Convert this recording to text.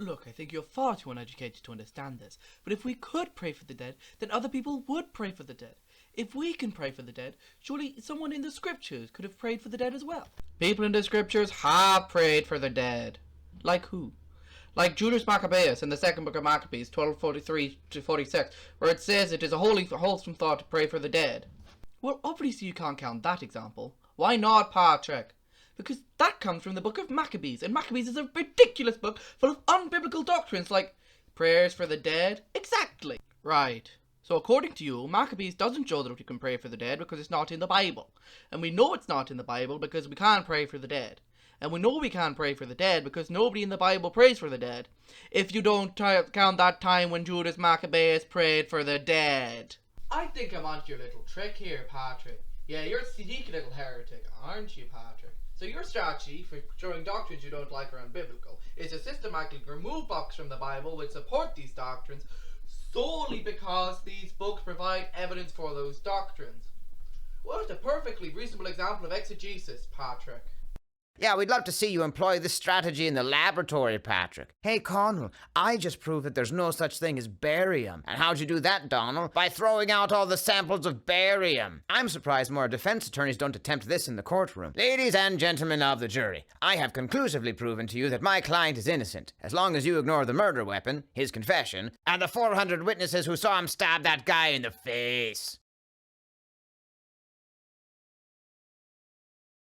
Look, I think you're far too uneducated to understand this, but if we could pray for the dead, then other people would pray for the dead. If we can pray for the dead, surely someone in the scriptures could have prayed for the dead as well. People in the scriptures have prayed for the dead. Like who? Like Judas Maccabeus in the second book of Maccabees, 12:43-46, where it says it is a holy, wholesome thought to pray for the dead. Well, obviously you can't count that example. Why not, Patrick? Because that comes from the book of Maccabees, and Maccabees is a ridiculous book full of unbiblical doctrines like prayers for the dead. Exactly. Right. So according to you, Maccabees doesn't show that we can pray for the dead because it's not in the Bible. And we know it's not in the Bible because we can't pray for the dead. And we know we can't pray for the dead because nobody in the Bible prays for the dead. If you don't count that time when Judas Maccabeus prayed for the dead. I think I'm onto your little trick here, Patrick. Yeah, you're a sneaky little heretic, aren't you, Patrick? So your strategy for showing doctrines you don't like are unbiblical is to systematically remove books from the Bible which support these doctrines solely because these books provide evidence for those doctrines. What a perfectly reasonable example of exegesis, Patrick. Yeah, we'd love to see you employ this strategy in the laboratory, Patrick. Hey, Connal, I just proved that there's no such thing as barium. And how'd you do that, Donnal? By throwing out all the samples of barium. I'm surprised more defense attorneys don't attempt this in the courtroom. Ladies and gentlemen of the jury, I have conclusively proven to you that my client is innocent, as long as you ignore the murder weapon, his confession, and the 400 witnesses who saw him stab that guy in the face.